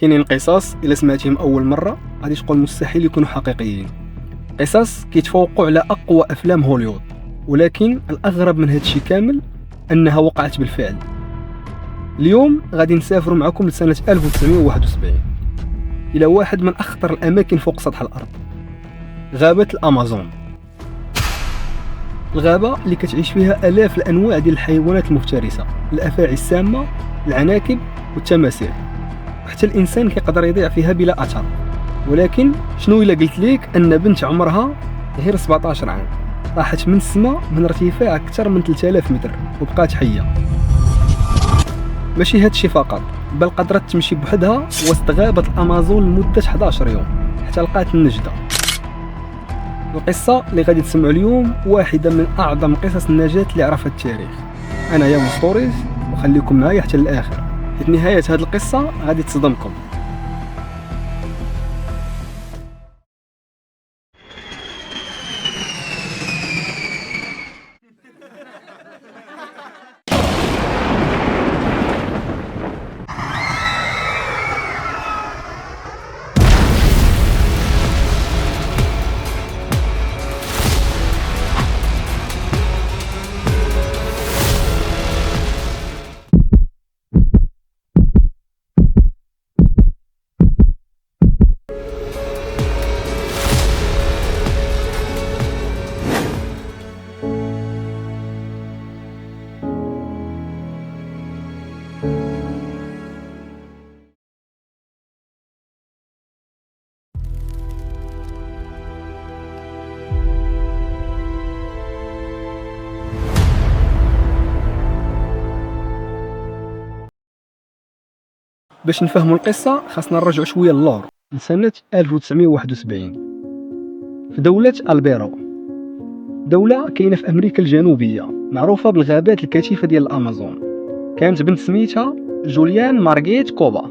كاينين قصص الا سمعتيهم اول مره غادي تقول مستحيل يكونوا حقيقيين. قصص كيتفوقوا على اقوى افلام هوليوود، ولكن الاغرب من هذا الشيء كامل انها وقعت بالفعل. اليوم غادي نسافروا معكم لسنه 1971 الى واحد من اخطر الاماكن فوق سطح الارض، غابه الامازون. الغابه اللي كتعيش فيها الاف الانواع ديال الحيوانات المفترسه، الافاعي السامه، العناكب والتماسيح. حتى الانسان كيقدر يضيع فيها بلا اثر. ولكن شنو الا قلت لك ان بنت عمرها غير 17 عام طاحت من السماء من ارتفاع اكثر من 3000 متر وبقات حيه؟ ماشي هادشي فقط، بل قدرت تمشي بوحدها وسط غابه الامازون لمده 11 يوم حتى لقات النجده. القصه اللي غادي تسمعوا اليوم واحده من اعظم قصص النجاه اللي عرفها التاريخ. انا يا ستوريز، وخليكم معايا حتى الاخر، حيت نهايه هذه القصه غادي تصدمكم. باش نفهموا القصه خاصنا نرجعوا شويه للور لسنه 1971 في دوله البيرو. دوله كاينه في امريكا الجنوبيه معروفه بالغابات الكثيفه ديال الامازون. كانت بنت سميتها جوليان مارغيت كوبا،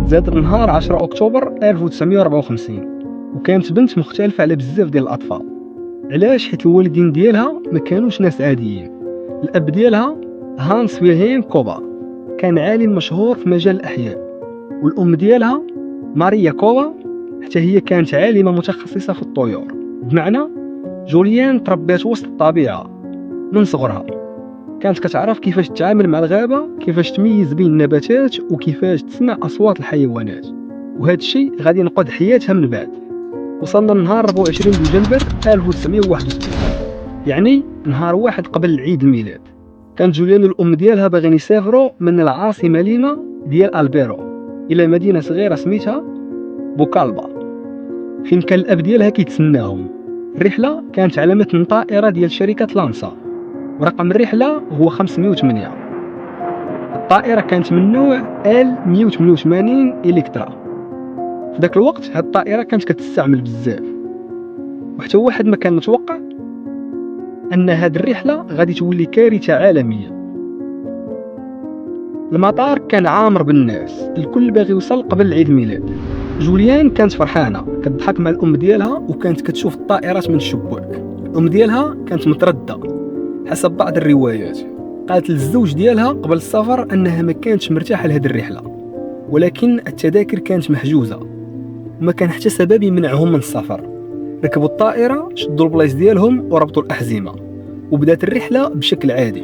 تزادت نهار 10 اكتوبر 1954، وكانت بنت مختلفه على بزاف ديال الاطفال. علاش؟ حيت الوالدين ديالها ما كانوش ناس عاديين. الاب ديالها هانس ويلهيم كوبا كان عالم مشهور في مجال الأحياء، والأم ديالها ماريا كوبا حتى هي كانت عالمة متخصصة في الطيور. بمعنى جوليان تربيت وسط الطبيعة من صغرها، كانت كتعرف كيفاش تتعامل مع الغابة، كيفاش تميز بين النباتات، وكيفاش تسمع أصوات الحيوانات. وهذا الشيء غادي ينقذ حياتها من بعد. وصلنا لنهار 24 دجنبر 1971، يعني نهار واحد قبل عيد الميلاد. كانت جوليان والأم ديالها باغيين يسافروا من العاصمة ليما ديال البيرو إلى مدينة صغيرة سميتها بوكالبا، فين كان الأب ديالها كيتسناهم. الرحلة كانت على متن طائرة ديال شركة لانسا، ورقم الرحلة هو 508. الطائرة كانت من نوع L-188 إلكترا. في ذاك الوقت هاد الطائرة كانت كتستعمل بزاف، وحتى واحد ما كان متوقع أن هاد الرحلة غادي تولي كارثة عالمية. المطار كان عامر بالناس، الكل باغي يوصل قبل عيد الميلاد. جوليان كانت فرحانة كتضحك مع الأم ديالها وكانت كتشوف الطائرات من الشباك. الأم ديالها كانت متردة حسب بعض الروايات، قالت للزوج ديالها قبل السفر أنها ما كانتش مرتاحة لهاد الرحلة، ولكن التذاكر كانت محجوزة وما كان حتى سبب يمنعهم من السفر. ركبوا الطائرة، شدوا البلايص ديالهم وربطوا الأحزمة، وبدات الرحلة بشكل عادي.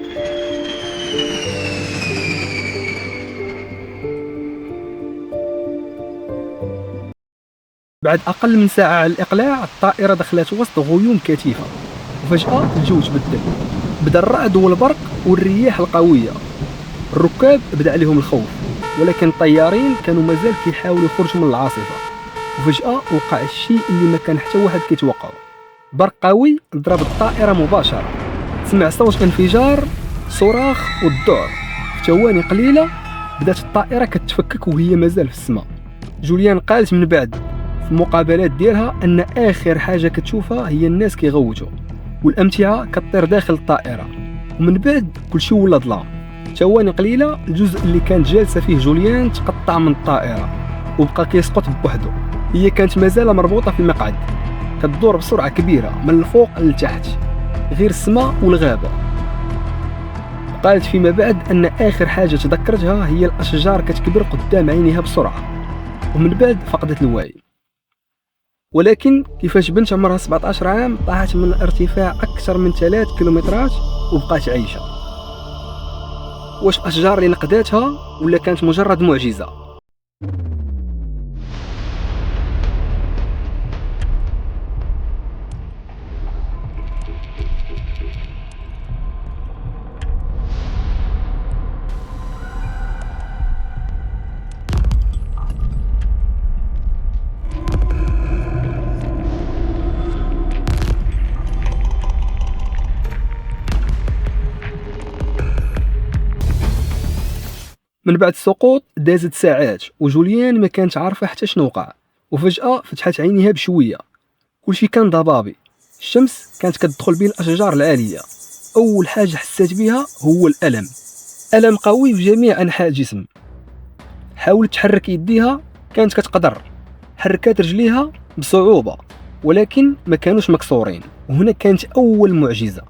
بعد أقل من ساعة على الإقلاع الطائرة دخلت وسط غيوم كثيفة، وفجأة الجو تبدل، بدا الرعد والبرق والرياح القوية. الركاب بدا عليهم الخوف، ولكن الطيارين كانوا مازال كيحاولوا يخرجوا من العاصفة. وفجأة وقع الشيء اللي ما كان حتى واحد كيتوقعه. برق قوي ضرب الطائرة مباشرة، سمع صوت انفجار، صراخ والذعر. في ثواني قليلة بدات الطائرة كتفكك وهي مازال في السماء. جوليان قالت من بعد في المقابلات ديالها أن آخر حاجة كتشوفها هي الناس كيغوتوا والأمتعة كتطير داخل الطائرة، ومن بعد كلشي ولا ظلام. ثواني قليلة الجزء اللي كانت جالسة فيه جوليان تقطع من الطائرة وبقى كيسقط بوحده. هي كانت مازال مربوطة في المقعد، كتدور بسرعة كبيرة من الفوق لتحت، غير السماء والغابة. قالت فيما بعد أن آخر حاجة تذكرتها هي الأشجار كتكبر قدام عينيها بسرعة، ومن بعد فقدت الوعي. ولكن كيفاش بنت عمرها 17 عام طاحت من ارتفاع أكثر من 3 كيلومترات وبقات عايشة؟ واش الأشجار اللي نقداتها ولا كانت مجرد معجزة؟ من بعد السقوط دازت ساعات وجوليان ما كانت عارفة حتى شنو وقع، وفجأة فتحت عينيها بشوية. كلشي كان ضبابي، الشمس كانت كتدخل بين الأشجار العالية. أول حاجة حسات بها هو الألم، ألم قوي في جميع أنحاء الجسم. حاولت تحرك يديها، كانت كتقدر، حركات رجليها بصعوبة ولكن ما كانوش مكسورين. وهنا كانت أول معجزة،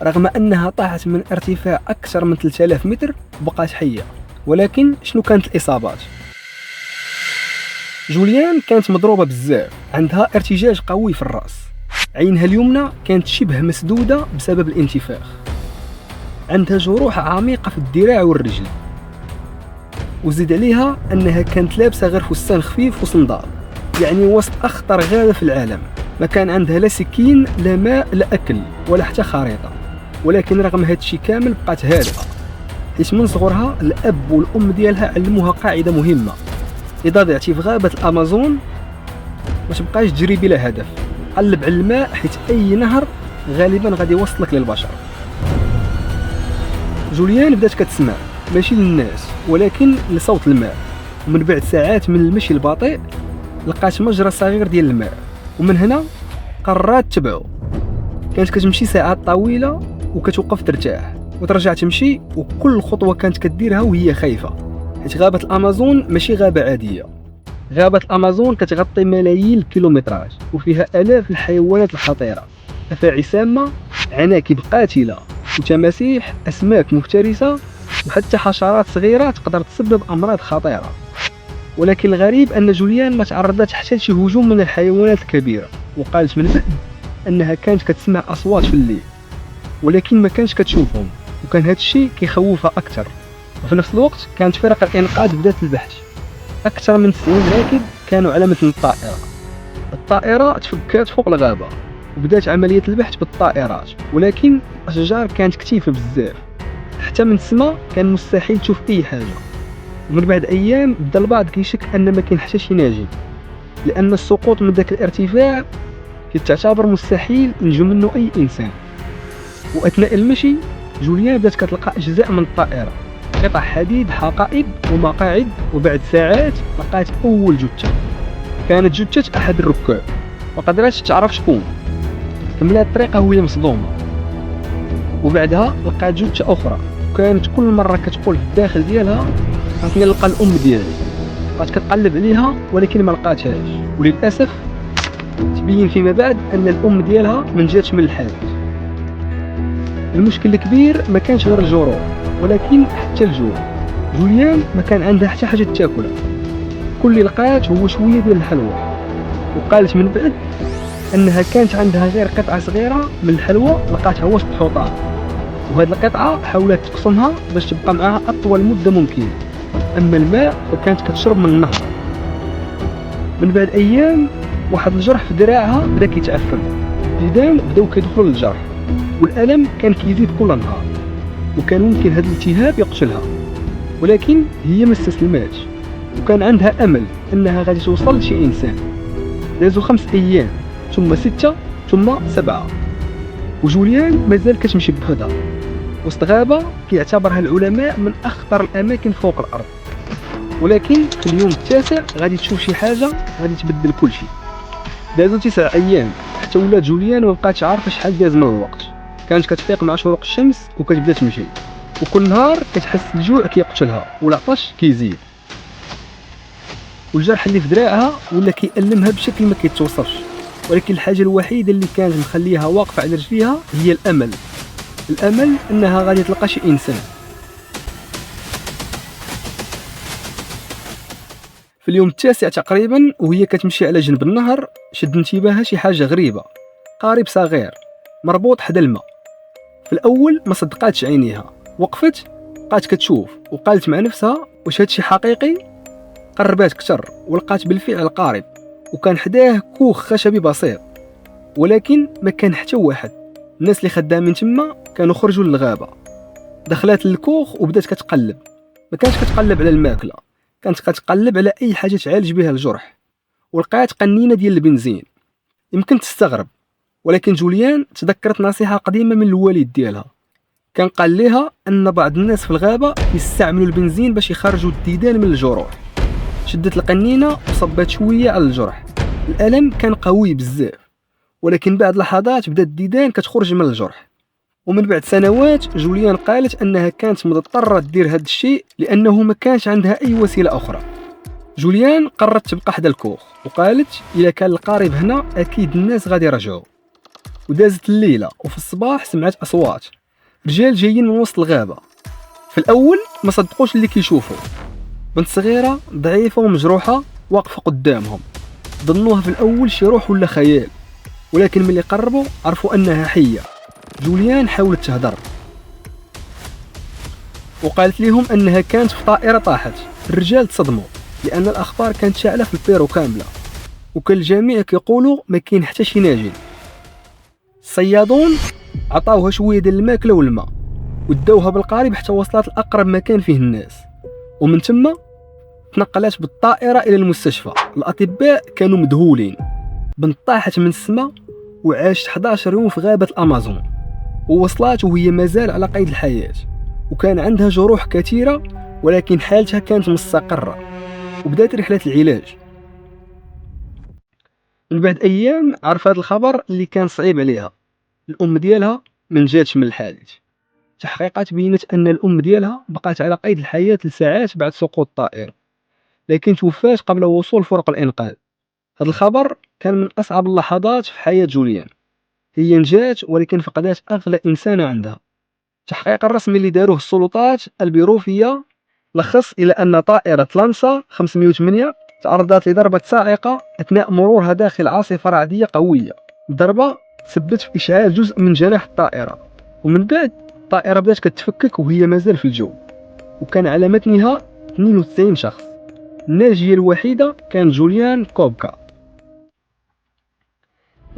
رغم أنها طاحت من ارتفاع أكثر من 3000 متر بقات حية. ولكن شنو كانت الإصابات؟ جوليان كانت مضروبة بزاف، عندها ارتجاج قوي في الرأس، عينها اليمنى كانت شبه مسدودة بسبب الانتفاخ، عندها جروح عميقة في الذراع والرجل، وزيد عليها أنها كانت لابسة غير فستان خفيف وصندال، يعني وسط أخطر غابة في العالم. ما كان عندها لا سكين لا ماء لا أكل ولا حتى خريطة. ولكن رغم هادشي كامل بقات هادئة، حيت من صغرها الأب والأم ديالها علموها قاعدة مهمة: إذا ضعتي في غابة الأمازون ما تبقاش تجري بلا هدف، قلب على الماء حيت أي نهر غالبا غادي يوصلك للبشر. جوليان بدات كتسمع، ماشي للناس ولكن لصوت الماء. ومن بعد ساعات من المشي البطيء لقات مجرى صغير ديال الماء، ومن هنا قررت تتبعو. كانت كتمشي ساعات طويلة وكتوقف ترتاح وترجع تمشي، وكل خطوة كانت كديرها وهي خايفة، حيت غابة الأمازون ماشي غابة عادية. غابة الأمازون كتغطي ملايين الكيلومترات وفيها آلاف الحيوانات الخطيرة، أفاعي سامة، عناكب قاتلة، وتماسيح، أسماك مفترسة، وحتى حشرات صغيرة تقدر تسبب أمراض خطيرة. ولكن الغريب أن جوليان ما تعرضت حتى لشي هجوم من الحيوانات الكبيرة، وقالت من بعد أنها كانت كتسمع أصوات في الليل ولكن ما كانش كتشوفهم، وكان هذا الشيء كيخوفها أكثر. وفي نفس الوقت كانت فرق الإنقاذ بدات البحث، أكثر من 90 راكب كانوا على متن الطائرة. الطائرة تفكات فوق الغابة وبدات عملية البحث بالطائرات، ولكن الأشجار كانت كثيفة بزاف، حتى من السماء كان مستحيل تشوف أي حاجة. ومن بعد أيام بدا البعض كيشك أن ما كاين حتى شي ناجي، لأن السقوط من ذاك الارتفاع كيتعتبر مستحيل ينجو منه أي إنسان. وأثناء المشي جوليان بدات كتلقى أجزاء من الطائرة، قطع حديد، حقائب ومقاعد. وبعد ساعات لقات أول جثة، كانت جثة أحد الركاب، وقدرت تعرف شكون. كملت الطريقة وهي مصدومة، وبعدها لقات جثة أخرى، وكانت كل مرة كتقول في الداخل ديالها عطني نلقى الأم ديالي. بقات كتقلب عليها ولكن ما لقاتهاش، وللأسف تبين فيما بعد أن الأم ديالها من جاتش من الحادث. المشكل الكبير ما كانش غير الجروح ولكن حتى الجوع. جوليان ما كان عندها حتى حاجة تاكلها، كل اللي لقات هو شوية ديال الحلوى. وقالت من بعد أنها كانت عندها غير قطعة صغيرة من الحلوى لقاتها وسط الحطام، وهذه القطعة حاولت تقسمها باش تبقى معها أطول مدة ممكنة. أما الماء فكانت كتشرب من النهر. من بعد أيام واحد الجرح في ذراعها بدا كيتعفن، الديدان بداو كيدخلوا للجرح، والألم كان كيزيد كل نهار، وكان ممكن هذا الالتهاب يقتلها. ولكن هي ما استسلماتش، وكان عندها أمل أنها غادي توصل لشي إنسان. دازو 5 أيام، ثم 6، ثم 7، وجوليان مازال كتمشي بوحدها وسط غابة كيعتبرها العلماء من أخطر الأماكن فوق الأرض. ولكن في اليوم التاسع غادي تشوف شي حاجة غادي تبدل كل شيء. دازو 9 أيام حتى ولات جوليان ومبقاتش عارفة شحال داز من الوقت. كانت كتفيق مع شروق الشمس وكتبدا تمشي، وكل نهار كتحس الجوع كيقتلها والعطش كيزيد، والجرح اللي في دراعها ولا كيألمها بشكل ما كيتوصفش. ولكن الحاجة الوحيدة اللي كانت مخليها واقفة على رجليها هي الأمل، الأمل أنها غادي تلقى شي إنسان. في اليوم التاسع تقريبا وهي كتمشي على جنب النهر شد انتباهها شي حاجة غريبة، قارب صغير مربوط حدا الماء. في الأول ما صدقاتش عينيها، وقفت بقات كتشوف وقالت مع نفسها واش هادشي حقيقي. قربات كتر ولقات بالفعل قارب، وكان حداه كوخ خشبي بسيط، ولكن ما كان حتى واحد. الناس اللي خدامين تما كانوا خرجوا للغابة. دخلت للكوخ وبدات كتقلب، ما كانتش كتقلب على الماكله، كانت كتقلب على اي حاجه تعالج بها الجرح. ولقات قنينه ديال البنزين. يمكن تستغرب، ولكن جوليان تذكرت نصيحه قديمه من الوالد ديالها. كان قال لها ان بعض الناس في الغابه يستعملوا البنزين باش يخرجوا الديدان من الجروح. شدت القنينه وصبت شويه على الجرح. الالم كان قوي بزاف، ولكن بعد لحظات بدات الديدان كتخرج من الجرح. ومن بعد سنوات جوليان قالت انها كانت مضطره دير هذا الشيء لانه ما كانش عندها اي وسيله اخرى. جوليان قررت تبقى حدا الكوخ وقالت الا كان القارب هنا اكيد الناس غادي يرجعوا. ودازت الليله وفي الصباح سمعت اصوات رجال جايين من وسط الغابه. في الاول ما صدقوش اللي كيشوفوا، بنت صغيره ضعيفه ومجروحه واقفه قدامهم. ظنوها في الاول شي روح ولا خيال، ولكن ملي قربوا عرفوا انها حيه. جوليان حاولت تهدر وقالت لهم انها كانت في طائره طاحت. الرجال تصدموا لان الاخبار كانت شاعله في البيرو كامله، وكل الجميع كيقولوا ما كاين حتى شي ناجي. الصيادون عطاوها شويه ديال الماكله والماء وداوها بالقارب حتى وصلت لاقرب مكان فيه الناس، ومن ثم تنقلت بالطائره الى المستشفى. الاطباء كانوا مذهولين. بنت طاحت من السماء وعاشت 11 يوم في غابه الامازون، ووصلت وهي مازال على قيد الحياة، وكان عندها جروح كثيرة ولكن حالتها كانت مستقرة. وبدات رحلة العلاج. من بعد أيام عرفت الخبر اللي كان صعيب عليها. الأم ديالها من جاتش من الحادث. تحقيقات بينت أن الأم ديالها بقات على قيد الحياة لساعات بعد سقوط الطائرة، لكن توفات قبل وصول فرق الإنقاذ. هذا الخبر كان من أصعب اللحظات في حياة جوليان. هي نجات ولكن فقدات أغلى إنسانة عندها. التحقيق الرسمي اللي داروه السلطات البيروفية لخص إلى أن طائرة لانسا 508 تعرضت لضربة صاعقة أثناء مرورها داخل عاصفة رعدية قوية. الضربة تسببت في إشعال جزء من جناح الطائرة، ومن بعد الطائرة بدات كتفكك وهي مازال في الجو، وكان على متنها 92 شخص. الناجية الوحيدة كانت جوليان كوبكا.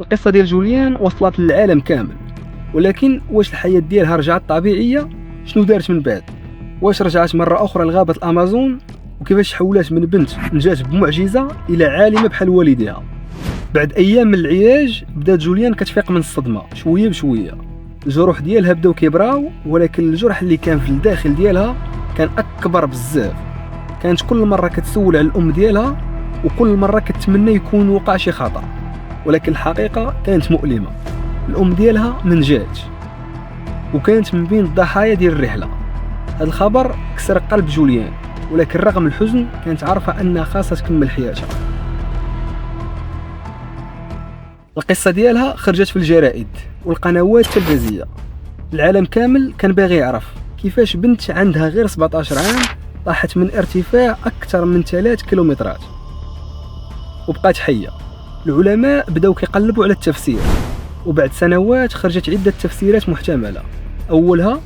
القصة ديال جوليان وصلت للعالم كامل، ولكن واش الحياة ديالها رجعت طبيعية؟ شنو دارت من بعد؟ واش رجعت مرة أخرى لغابة الأمازون؟ وكيفاش حولات من بنت نجات بمعجزة إلى عالمة بحال والديها؟ بعد أيام من العلاج بدات جوليان كتفيق من الصدمة شوية بشوية. الجروح ديالها بداو كيبراو، ولكن الجرح اللي كان في الداخل ديالها كان أكبر بزاف. كانت كل مرة كتسول على الأم ديالها، وكل مرة كتمنى يكون وقع شي خطأ، ولكن الحقيقة كانت مؤلمة. الأم ديالها من جات وكانت من بين الضحايا ديال الرحلة. هذا الخبر كسر قلب جوليان، ولكن رغم الحزن كانت عارفة أنها خاصة تكمل حياتها. القصة ديالها خرجت في الجرائد والقنوات التلفزية. العالم كامل كان باغي يعرف كيفاش بنت عندها غير 17 عام طاحت من ارتفاع أكثر من 3 كيلومترات وبقات حية. العلماء بداو كيقلبوا على التفسير، وبعد سنوات خرجت عدة تفسيرات محتملة. أولها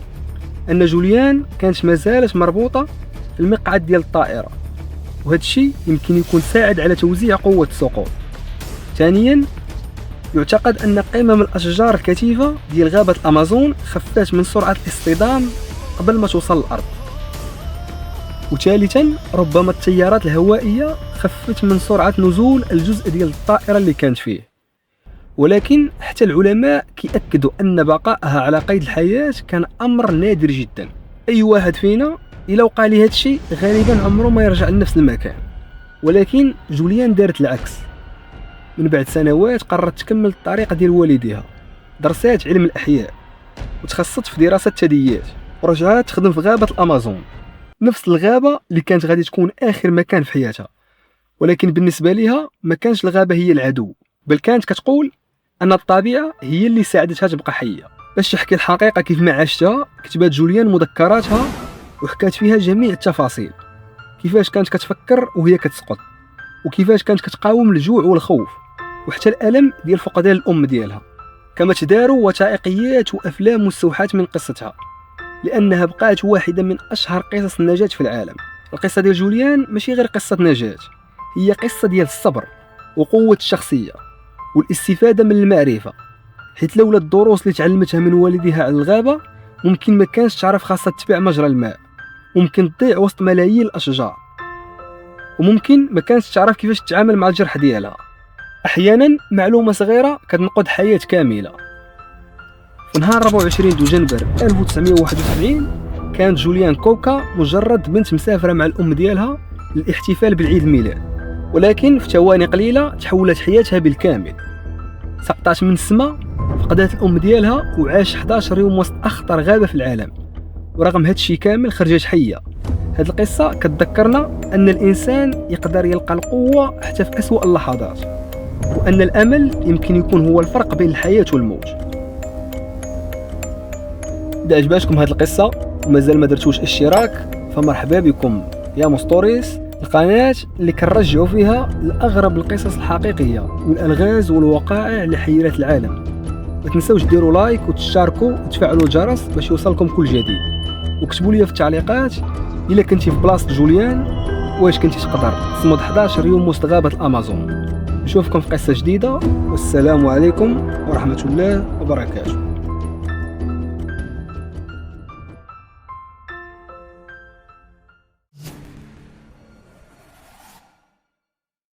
أن جوليان كانت مازالت مربوطة في المقعد ديال الطائرة، وهذا الشيء يمكن يكون ساعد على توزيع قوة السقوط. ثانيا يعتقد أن قمم الأشجار الكثيفة ديال غابة الأمازون خفت من سرعة الاصطدام قبل ما توصل الأرض. وثالثا ربما التيارات الهوائية خفت من سرعة نزول الجزء ديال الطائرة اللي كانت فيه. ولكن حتى العلماء كيأكدوا أن بقائها على قيد الحياة كان أمر نادر جدا. أي واحد فينا إلا وقع ليه هذا الشيء غالبا عمره ما يرجع لنفس المكان، ولكن جوليان دارت العكس. من بعد سنوات قررت تكمل الطريقة ديال والديها، درسات علم الأحياء وتخصصت في دراسة الثدييات، ورجعت تخدم في غابة الأمازون، نفس الغابة اللي كانت غادي تكون آخر مكان في حياتها. ولكن بالنسبة لها ما كانش الغابة هي العدو، بل كانت كتقول أن الطبيعة هي اللي ساعدتها تبقى حية. باش تحكي الحقيقة كيف ما عاشتها، كتبات جوليان مذكراتها وحكات فيها جميع التفاصيل، كيفاش كانت كتفكر وهي كتسقط، وكيفاش كانت كتقاوم الجوع والخوف وحتى الألم ديال فقدان الأم ديالها. كما تداروا وثائقيات وأفلام مستوحاة من قصتها، لأنها بقات واحدة من أشهر قصص النجاة في العالم. القصة ديال جوليان ماشي غير قصة نجاة، هي قصة ديال الصبر وقوة الشخصية والاستفادة من المعرفة، حيث لولا الدروس اللي تعلمتها من والدها على الغابة ممكن ما كانش تعرف خاصها تتبع مجرى الماء، ممكن تضيع وسط ملايين الأشجار، وممكن ما كانش تعرف كيفاش تتعامل مع الجرح ديالها. أحيانا معلومة صغيرة كتنقذ حياة كاملة. في نهار 24 دجنبر 1971 كانت جوليان كوكا مجرد بنت مسافرة مع الأم ديالها للاحتفال بالعيد الميلاد، ولكن في ثواني قليلة تحولت حياتها بالكامل. سقطت من السماء، فقدت الأم ديالها وعاش 11 يوم وسط أخطر غابة في العالم، ورغم هادشي كامل خرجت حية. هاد القصة كتذكرنا أن الإنسان يقدر يلقى القوة حتى في أسوأ اللحظات، وأن الأمل يمكن يكون هو الفرق بين الحياة والموت. إذا عجبتكم هاد القصة ومازال ما درتوش اشتراك فمرحبا بكم يا مستوريس، القناة اللي كنرجعوا فيها لأغرب القصص الحقيقية والألغاز والوقائع اللي حيرت العالم. ما تنسوش ديروا لايك وتشاركوا وتفعلوا الجرس باش يوصلكم كل جديد، وكتبوا لي في التعليقات إلا كنتي في بلاصة جوليان واش كنتي تقدر تصمد 11 يوم وسط غابة الأمازون. نشوفكم في قصة جديدة، والسلام عليكم ورحمة الله وبركاته.